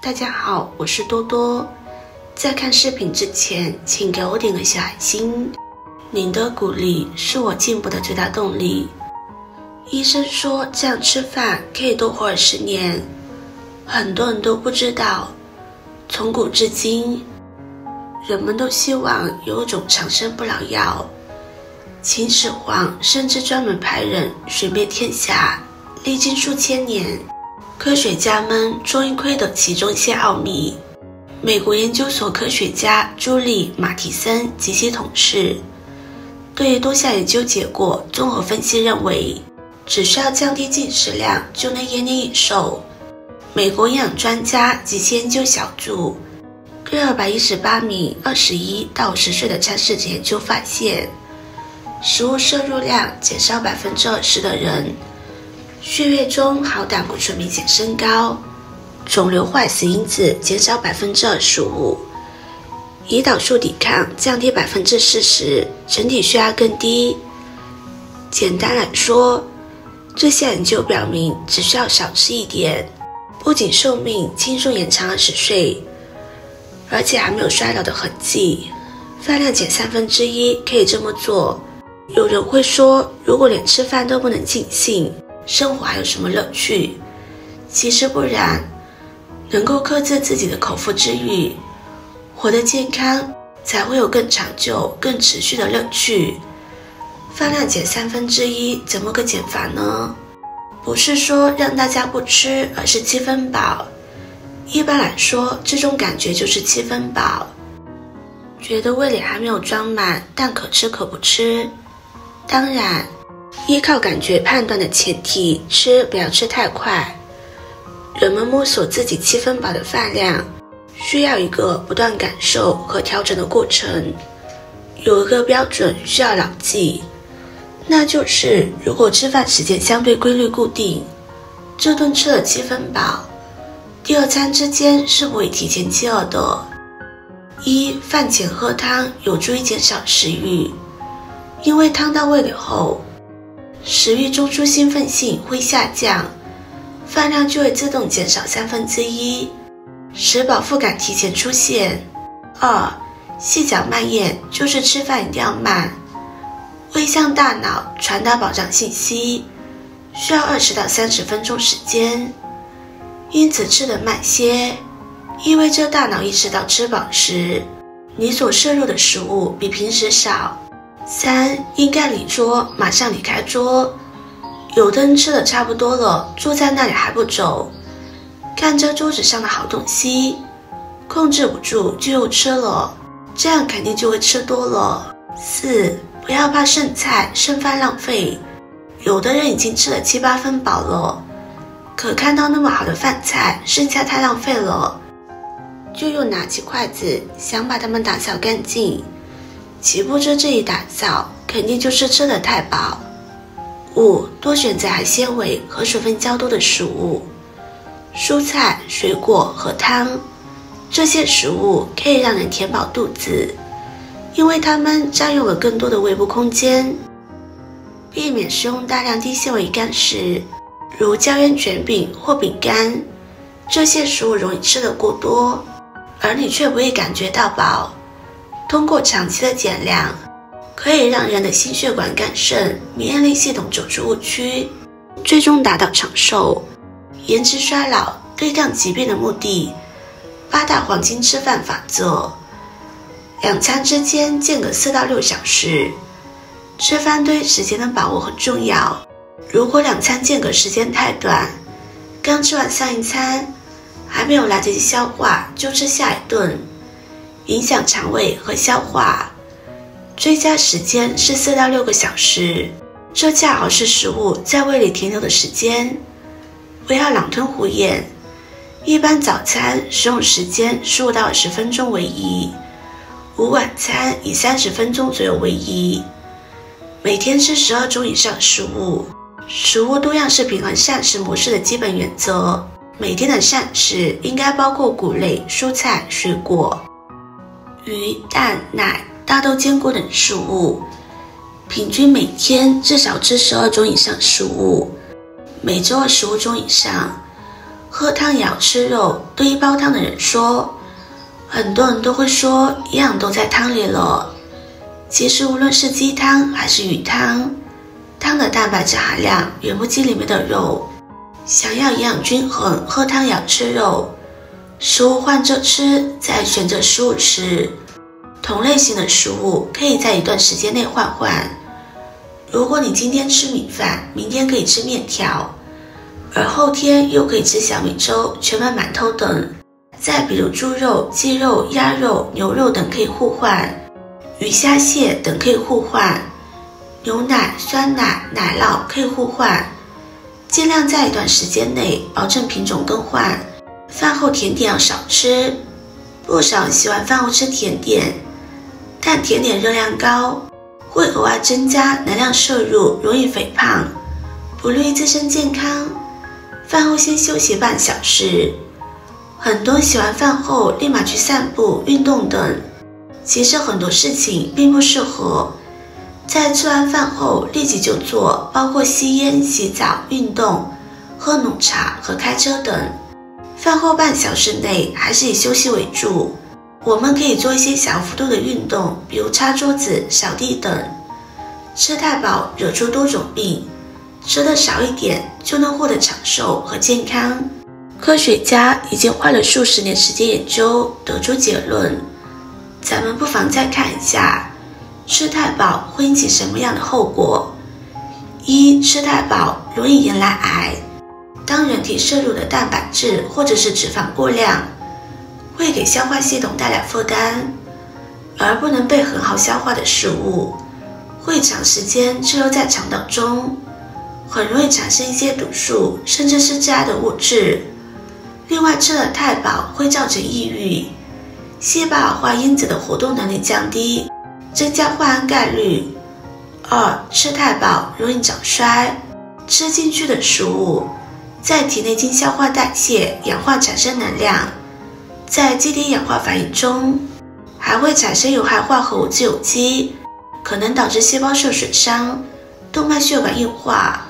大家好，我是多多。在看视频之前，请给我点个小爱心，您的鼓励是我进步的最大动力。医生说这样吃饭可以多活20年，很多人都不知道，从古至今，人们都希望有一种长生不老药。秦始皇甚至专门派人寻遍天下，历经数千年，科学家们终于窥得其中一些奥秘。美国研究所科学家朱莉·马提森及其同事对于多项研究结果综合分析认为，只需要降低进食量就能延年益寿。美国营养专家及其研究小组对218名21到50岁的参试者研究发现，食物摄入量减少20%的人，血液中好胆固醇明显升高，肿瘤坏死因子减少25%，胰岛素抵抗降低40%，整体血压更低。简单来说，这些研究表明，只需要少吃一点，不仅寿命轻松延长20岁，而且还没有衰老的痕迹。饭量减1/3可以这么做。有人会说，如果连吃饭都不能尽兴，生活还有什么乐趣？其实不然，能够克制自己的口腹之欲，活得健康，才会有更长久、更持续的乐趣。饭量减1/3怎么个减法呢？不是说让大家不吃，而是7分饱。一般来说，这种感觉就是7分饱，觉得胃里还没有装满，但可吃可不吃。当然，依靠感觉判断的前提，吃不要吃太快。人们摸索自己7分饱的饭量，需要一个不断感受和调整的过程。有一个标准需要牢记，那就是如果吃饭时间相对规律固定，这顿吃了7分饱，第二餐之间是不会提前饥饿的。饭前喝汤有助于减少食欲，因为汤到胃里后，食欲中枢兴奋性会下降，饭量就会自动减少1/3，食饱腹感提前出现。细嚼慢咽就是吃饭一定要慢，胃向大脑传达保障信息，需要20到30分钟时间，因此吃得慢些，意味着大脑意识到吃饱时，你所摄入的食物比平时少。应该离桌，马上离开桌。有的人吃得差不多了，坐在那里还不走，看着桌子上的好东西，控制不住就又吃了，这样肯定就会吃多了。不要怕剩菜剩饭浪费。有的人已经吃了7、8分饱了，可看到那么好的饭菜，剩下太浪费了，就又拿起筷子想把它们打扫干净，岂不知这一打扫肯定就是吃得太饱。多选择含纤维和水分较多的食物，蔬菜、水果和汤，这些食物可以让人填饱肚子，因为它们占用了更多的胃部空间。避免食用大量低纤维干食，如胶原卷饼或饼干，这些食物容易吃得过多，而你却不会感觉到饱。通过长期的减量，可以让人的心血管、肝肾、免疫力系统走出误区，最终达到长寿、延迟衰老、对抗疾病的目的。8大黄金吃饭法则：2餐之间间隔4到6小时。吃饭对时间的把握很重要，如果2餐间隔时间太短，刚吃完上一餐，还没有来得及消化就吃下一顿，影响肠胃和消化。最佳时间是4到6个小时，这恰好是食物在胃里停留的时间。不要狼吞虎咽，一般早餐食用时间15到20分钟为宜，晚餐以30分钟左右为宜。每天吃12种以上食物，食物多样是平衡膳食模式的基本原则。每天的膳食应该包括谷类、蔬菜、水果、鱼、蛋、奶、大豆、坚果等食物，平均每天至少吃12种以上食物，每周25种以上。喝汤也要吃肉。对于煲汤的人说，很多人都会说营养都在汤里了。其实无论是鸡汤还是鱼汤，汤的蛋白质含量远不及里面的肉。想要营养均衡，喝汤也要吃肉。食物换着吃，在选择食物时，同类型的食物可以在一段时间内换换。如果你今天吃米饭，明天可以吃面条，而后天又可以吃小米粥、全麦馒头等。再比如猪肉、鸡肉、鸭肉、牛肉等可以互换，鱼虾蟹等可以互换，牛奶、酸奶、奶酪可以互换。尽量在一段时间内保证品种更换。饭后甜点要少吃，不少人喜欢饭后吃甜点，但甜点热量高，会额外增加能量摄入，容易肥胖，不利于自身健康。饭后先休息半小时。很多人喜欢饭后立马去散步、运动等，其实很多事情并不适合在吃完饭后立即就做，包括吸烟、洗澡、运动、喝浓茶和开车等。饭后半小时内还是以休息为主。我们可以做一些小幅度的运动，比如擦桌子、扫地等。吃太饱惹出多种病，吃得少一点就能获得长寿和健康。科学家已经花了数十年时间研究，得出结论。咱们不妨再看一下，吃太饱会引起什么样的后果。一、吃太饱容易引来癌。当人体摄入的蛋白质或者是脂肪过量，会给消化系统带来负担，而不能被很好消化的食物会长时间滞留在肠道中，很容易产生一些毒素，甚至是致癌的物质。另外，吃得太饱会造成抑郁，细胞氧化因子的活动能力降低，增加患癌概率。二、吃太饱容易长衰。吃进去的食物在体内经消化代谢氧化产生能量，在基底氧化反应中还会产生有害化合物自由基，可能导致细胞受损伤、动脉血管硬化，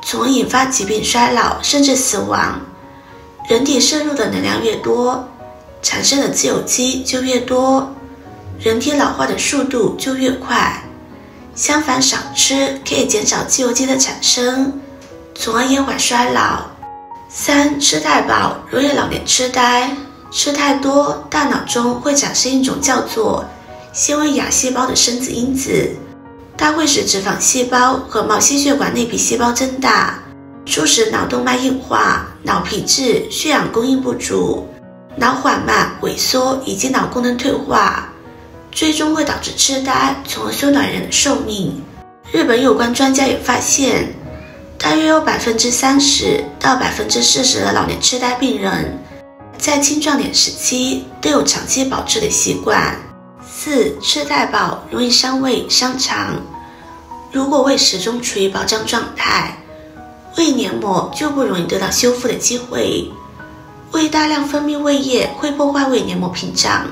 从而引发疾病衰老甚至死亡。人体摄入的能量越多，产生的自由基就越多，人体老化的速度就越快。相反，少吃可以减少自由基的产生，从而延缓衰老。三、吃太饱容易老年痴呆。吃太多，大脑中会产生一种叫做纤维亚细胞的生子因子，它会使脂肪细胞和毛细血管内皮细胞增大，促使脑动脉硬化、脑皮质、血氧供应不足、脑缓慢、萎缩以及脑功能退化，最终会导致痴呆，从而缩短人的寿命。日本有关专家也发现，大约有30%到40%的老年痴呆病人在青壮年时期都有长期保持的习惯。四、吃太饱容易伤胃伤肠。如果胃始终处于饱胀状态，胃黏膜就不容易得到修复的机会。胃大量分泌胃液会破坏胃黏膜屏障，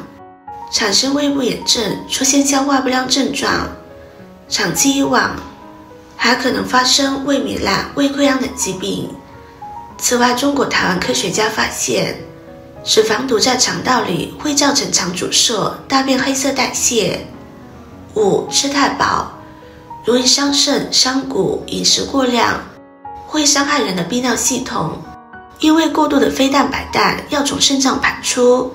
产生胃部炎症，出现消化不良症状。长期以往，还可能发生胃糜烂、胃溃疡等疾病。此外，中国台湾科学家发现，脂肪堵在肠道里会造成肠阻塞、大便黑色代谢。五、吃太饱容易伤肾伤骨。饮食过量会伤害人的泌尿系统，因为过多的非蛋白氮要从肾脏排出，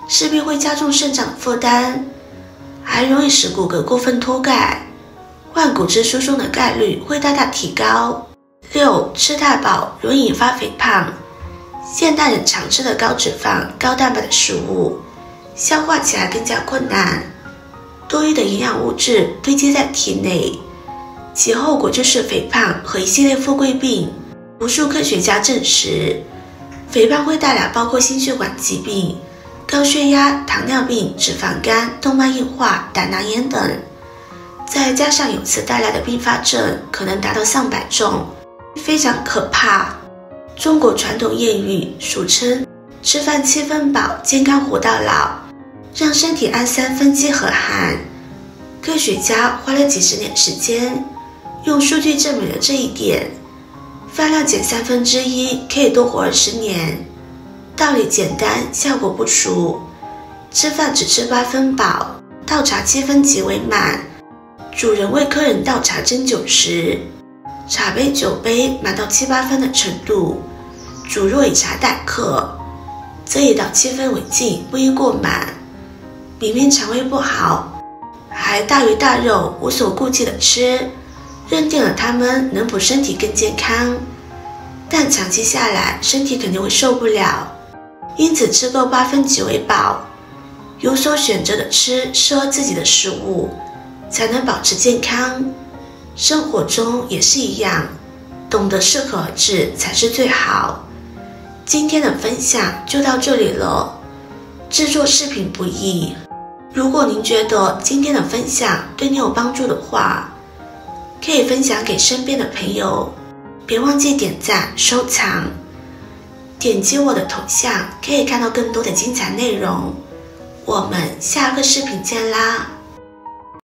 势必会加重肾脏的负担，还容易使骨骼过分脱钙，患骨质疏松的概率会大大提高。六、吃太饱容易引发肥胖。现代人常吃的高脂肪、高蛋白的食物，消化起来更加困难，多余的营养物质堆积在体内，其后果就是肥胖和一系列富贵病。无数科学家证实，肥胖会带来包括心血管疾病、高血压、糖尿病、脂肪肝、动脉硬化、胆囊炎等，再加上由此带来的并发症可能达到上百种，非常可怕。中国传统谚语俗称吃饭7分饱，健康活到老，让身体按3分饥和寒。科学家花了几十年时间，用数据证明了这一点。饭量减1/3可以多活20年。道理简单，效果不俗。吃饭只吃8分饱，倒茶7分即为满。主人为客人倒茶斟酒时，茶杯酒杯满到7、8分的程度。主若以茶待客，则以到7分为尽，不宜过满。明明肠胃不好，还大鱼大肉无所顾忌的吃，认定了他们能补身体更健康，但长期下来身体肯定会受不了。因此吃够8分即为饱，有所选择的吃适合自己的食物，才能保持健康。生活中也是一样，懂得适可而止才是最好。今天的分享就到这里了。制作视频不易，如果您觉得今天的分享对你有帮助的话，可以分享给身边的朋友，别忘记点赞收藏。点击我的头像可以看到更多的精彩内容。我们下个视频见啦！